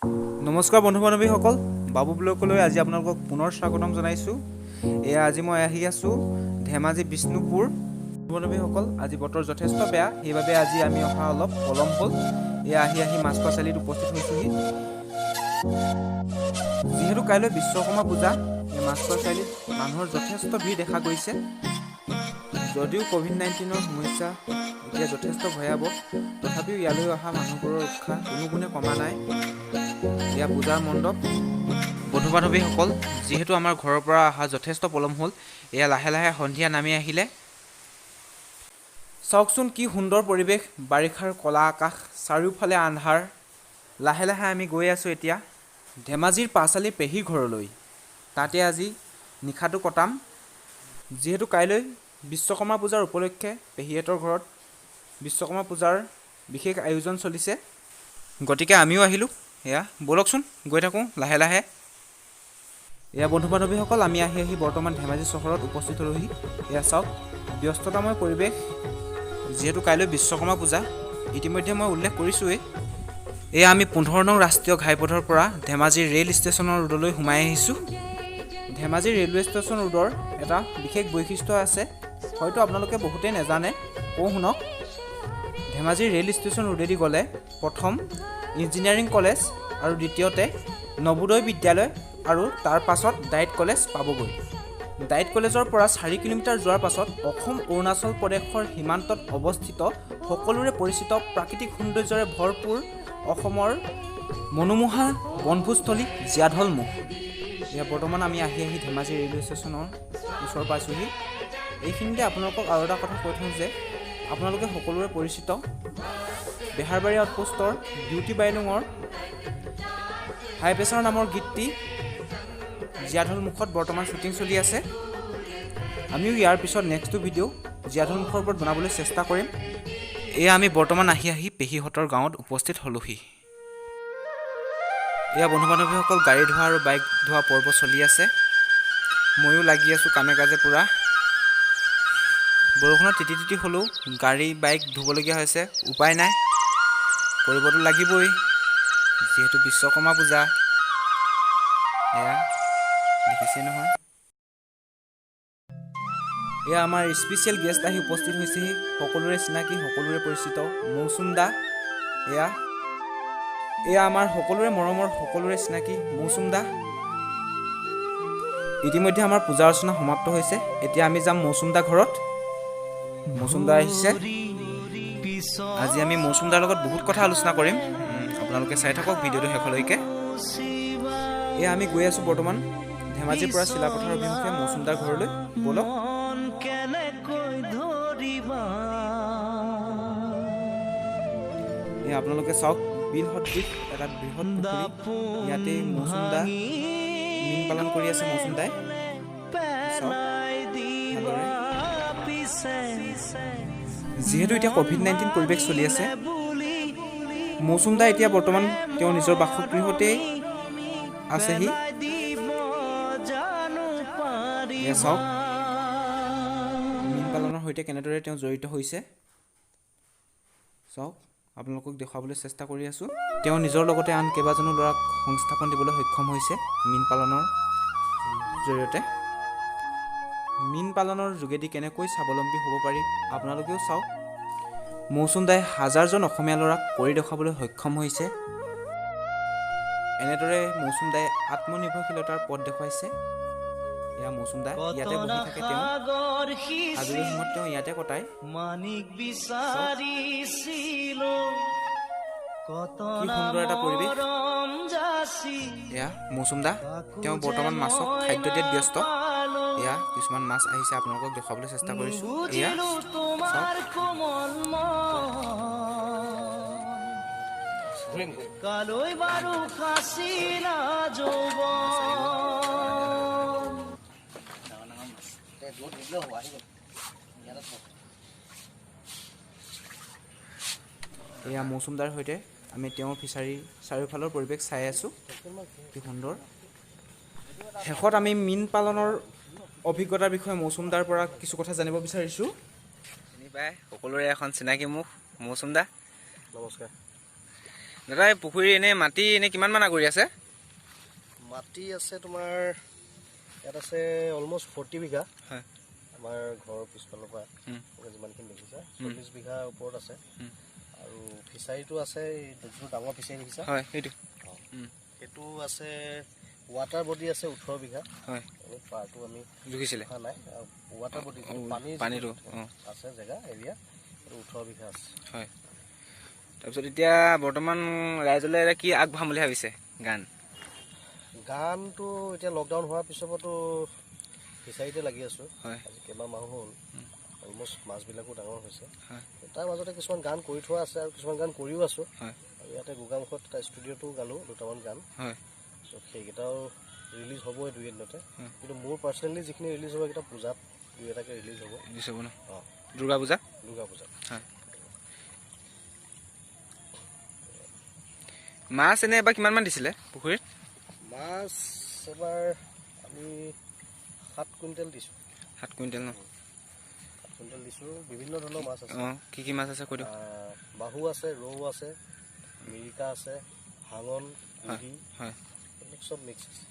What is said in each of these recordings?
নমস্কাৰ বন্ধু বান্ধৱীসকল, বাবু ব্লগলৈ আজি আপোনালোকক পুনৰ স্বাগতম জনাইছোঁ। আজি মই আহি আছোঁ ধেমাজি বিষ্ণুপুৰ। বন্ধু বান্ধৱীসকল, আজি বতৰ যথেষ্ট বেয়া, সেইবাবে আজি আমি অহা অলপ পলম হ'ল। আহি মাছখোৱা চাৰিআলিত উপস্থিত হৈছোঁহি। যিহেতু কাইলৈ বিশ্বকৰ্মা পূজা, মাছখোৱা চাৰিআলিত মানুহৰ যথেষ্ট ভিৰ দেখা গৈছে। যদিও ক'ভিড-19ৰ সমস্যা এতিয়া যথেষ্ট ভয়াৱহ, তথাপিও ইয়ালৈ অহা মানুহবোৰৰ উৎসাহ কোনো গুণে কমা নাই। পূজাৰ মণ্ডপ। বন্ধু বান্ধৱীসকল, যিহেতু আমাৰ ঘৰৰ পৰা অহা যথেষ্ট পলম হ'ল, লাহে লাহে সন্ধিয়া নামি আহিলে। চাওকচোন কি সুন্দৰ পৰিৱেশ, বাৰিষাৰ ক'লা আকাশ, চাৰিওফালে আন্ধাৰ। লাহে লাহে আমি গৈ আছোঁ এতিয়া ধেমাজিৰ পাঁচআলিৰ পেহীৰ ঘৰলৈ। তাতে আজি নিশাটো কটাম। যিহেতু কাইলৈ বিশ্বকৰ্মা পূজাৰ উপলক্ষে পেহীহঁতৰ ঘৰত বিশ্বকৰ্মা পূজাৰ বিশেষ আয়োজন চলিছে, গতিকে আমিও আহিলোঁ। ব'লকচোন গৈ থাকোঁ লাহে লাহে। বন্ধু বান্ধৱীসকল, আমি আহি বৰ্তমান ধেমাজি চহৰত উপস্থিত হ'লোহি। চাওক ব্যস্ততাময় পৰিৱেশ। যিহেতু কাইলৈ বিশ্বকৰ্মা পূজা, ইতিমধ্যে মই উল্লেখ কৰিছোঁৱেই। আমি 15 নং ৰাষ্ট্ৰীয় ঘাইপথৰ পৰা ধেমাজিৰ ৰেল ষ্টেচনৰ ৰোডলৈ সোমাই আহিছোঁ। ধেমাজি ৰেলৱে ষ্টেচন ৰোডৰ এটা বিশেষ বৈশিষ্ট্য আছে, হয়তো আপোনালোকে বহুতেই নাজানে। শুনক, ধেমাজি ৰেল ষ্টেচন ৰোডেদি গ'লে প্ৰথম ইঞ্জিনিয়াৰিং কলেজ আৰু দ্বিতীয়তে নবোদয় বিদ্যালয় আৰু তাৰ পাছত ডাইট কলেজ পাবগৈ। ডাইট কলেজৰ পৰা 4 কিলোমিটাৰ যোৱাৰ পাছত অসম অৰুণাচল প্ৰদেশৰ সীমান্তত অৱস্থিত সকলোৰে পৰিচিত প্ৰাকৃতিক সৌন্দৰ্যৰে ভৰপূৰ অসমৰ মনোমোহা বনভোজস্থলী জীয়াঢলমুখ। বৰ্তমান আমি আহি ধেমাজি ৰেলৱে ষ্টেচনৰ ওচৰ পাইছোঁহি। এইখিনিতে আপোনালোকক আৰু এটা কথা কৈ থওঁ যে আপোনালোকে সকলোৰে পৰিচিত বেহাৰবাৰী আউটপোষ্টৰ বিউটি বাইলুঙৰ হাই প্ৰেছাৰ নামৰ গীতটি জীয়াঢলমুখত বৰ্তমান শ্বুটিং চলি আছে। আমিও ইয়াৰ পিছত নেক্সটটো ভিডিঅ' জীয়াঢলমুখৰ ওপৰত বনাবলৈ চেষ্টা কৰিম। আমি বৰ্তমান আহি পেহীহঁতৰ গাঁৱত উপস্থিত হ'লোহি। বন্ধু বান্ধৱীসকল, গাড়ী ধোৱা আৰু বাইক ধোৱা পৰ্ব চলি আছে। ময়ো লাগি আছোঁ কামে কাজে পূৰা। বৰষুণত তিতি হ'লেও গাড়ী বাইক ধুবলগীয়া হৈছে, উপায় নাই, কৰিবতো লাগিবই, যিহেতু বিশ্বকৰ্মা পূজা। দেখিছে নহয়, আমাৰ স্পেচিয়েল গেষ্ট আহি উপস্থিত হৈছেহি। সকলোৰে চিনাকি, সকলোৰে পৰিচিত মৌচুম দা। আমাৰ সকলোৰে মৰমৰ, সকলোৰে চিনাকি মৌচুম দা। ইতিমধ্যে আমাৰ পূজা অৰ্চনা সমাপ্ত হৈছে। এতিয়া আমি যাম মৌচুম দা ঘৰত। মৌচুম দা আহিছে। আজি আমি মৌচুম দাৰ লগত বহুত কথা আলোচনা কৰিম। আপোনালোকে চাই থাকক ভিডিঅ'টো শেষলৈকে। আমি গৈ আছোঁ বৰ্তমান ধেমাজিৰ পৰা চিলাপথাৰ অভিমুখে মৌচুম দাৰ ঘৰলৈ। ব'লক। আপোনালোকে চাওক, বিল সদৃশ এটা বৃহৎ পুখুৰী, ইয়াতে মৌচুম দা মীন পালন কৰি আছে। মৌচুম দাই যিহেতু এতিয়া ক'ভিড-19 পৰিৱেশ চলি আছে, মৌচুম দা এতিয়া বৰ্তমান তেওঁ নিজৰ বাসগৃহতেই আছেহি। চাওক মীন পালনৰ সৈতে কেনেদৰে তেওঁ জড়িত হৈছে। চাওক, আপোনালোকক দেখুৱাবলৈ চেষ্টা কৰি আছোঁ। তেওঁ নিজৰ লগতে আন কেইবাজনো ল'ৰাক সংস্থাপন দিবলৈ সক্ষম হৈছে মীন পালনৰ জৰিয়তে। মীন পালনৰ যোগেদি কেনেকৈ স্বাৱলম্বী হ'ব পাৰি আপোনালোকেও চাওক। মৌচুম দাই হাজাৰজন অসমীয়া ল'ৰাক কৰি দেখুৱাবলৈ সক্ষম হৈছে। এনেদৰে মৌচুম দাই আত্মনিৰ্ভৰশীলতাৰ পথ দেখুৱাইছে। মৌচুম দা ইয়াতে বহি থাকে, তেওঁ আজৰি সময়ত তেওঁ ইয়াতে কটায়। কি সুন্দৰ এটা পৰিৱেশ। মৌচুম দা তেওঁ বৰ্তমান মাছক খাদ্য দিয়াত ব্যস্ত। কিছুমান মাছ আহিছে, আপোনালোকক দেখুৱাবলৈ চেষ্টা কৰিছোঁ। মৌচুম দাৰ সৈতে আমি তেওঁৰ ফিচাৰীৰ চাৰিওফালৰ পৰিৱেশ চাই আছোঁ। কি সুন্দৰ। শেষত আমি মীন পালনৰ অভিজ্ঞতাৰ বিষয়ে মৌচুম দাৰ পৰা কিছু কথা জানিব বিচাৰিছোঁ। সকলোৰে এখন চিনাকি মুখ মৌচুম দা। নমস্কাৰ। দাদা এই পুখুৰী এনেই মাটি এনেই কিমানমান আগুৰি আছে? মাটি আছে তোমাৰ ইয়াত আছে অলমষ্ট 40 বিঘা। হয়। আমাৰ ঘৰৰ পিছফালৰ পৰা যিমানখিনি দেখিছা 40 বিঘাৰ ওপৰত আছে। আৰু ফিচাৰীটো আছে যোনটো ডাঙৰ ফিচাৰী দেখিছা? হয়, সেইটো। সেইটো আছে ৱাটাৰ বডি আছে 18 বিঘা। হয়। পাৰটো আমি জুখিছিলে নাই ৱাটাৰ বডি পানীটো আছে জেগা এৰিয়া 18 বিঘা আছে। হয়। তাৰপিছত এতিয়া বৰ্তমান ৰাইজলৈ কি আগবঢ়াম বুলি ভাবিছে? গানটো এতিয়া লকডাউন হোৱাৰ পিছৰ পৰাতো ফিচাৰীতে লাগি আছোঁ। হয়। আজি কেইবামাহ হ'ল অলমষ্ট মাছবিলাকো ডাঙৰ হৈছে। হয়। তাৰ মাজতে কিছুমান গান কৰি থোৱা আছে আৰু কিছুমান গান কৰিও আছোঁ। হয়। আৰু ইয়াতে গোগামুখত এটা ষ্টুডিঅ'টো গালোঁ দুটামান গান। হয়। ত' সেইকেইটাও ৰিলিজ হ'বই দুই এদিনতে। কিন্তু মোৰ পাৰ্চনেলি যিখিনি ৰিলিজ হ'ব সেইকেইটা পূজাত দুই এটাকৈ ৰিলিজ হ'ব। ৰিলিজ হ'ব ন? অঁ, দুৰ্গা পূজা? দুৰ্গা পূজাত। হয়। মাছ এনে এবাৰ কিমানমান দিছিলে পুখুৰীত? মাছ এবাৰ আমি 7 কুইণ্টেল দিছোঁ। 7 কুইণ্টেল ন? 7 কুইণ্টেল দিছোঁ। বিভিন্ন ধৰণৰ মাছ আছে। অঁ, কি মাছ আছে কৈ দিয়ক। বাহু আছে, ৰৌ আছে, মিৰিকা আছে, ভাঙন, কুহি, এইবিলাক চব মিক্স আছে।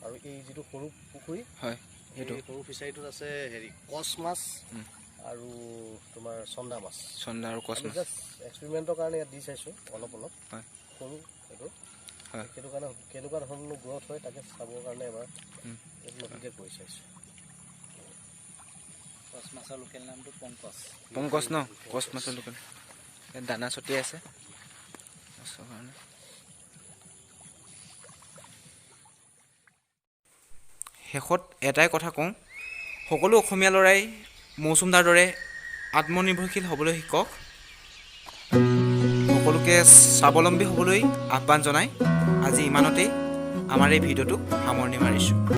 আৰু এই যিটো সৰু পুখুৰী, হয়, সেইটো সৰু ফিচাৰীটোত আছে কচ মাছ আৰু তোমাৰ চন্দা মাছ। চন্দা আৰু কচ মাছ। জাষ্ট এক্সপেৰিমেণ্টৰ কাৰণে ইয়াত দি চাইছোঁ অলপ অলপ। হয়। সৰু সেইটো। হয়। সেইটো কাৰণে কেনেকুৱা ধৰণৰ গ্ৰথ হয় তাকে চাবৰ কাৰণে এবাৰ নতুনকৈ কৰি চাইছোঁ। কচ মাছৰ লোকেল নামটো পংকজ। পংকজ ন? কচ মাছৰ লোকেল। ইয়াত দানা ছটিয়াই আছে মাছৰ কাৰণে। শেষত এটাই কথা কওঁ, সকলো অসমীয়া ল'ৰাই মৌচুমদাৰ দৰে আত্মনিৰ্ভৰশীল হ'বলৈ শিকক। সকলোকে স্বাৱলম্বী হ'বলৈ আহ্বান জনাই আজি ইমানতেই আমাৰ এই ভিডিঅ'টো সামৰণি মাৰিছোঁ।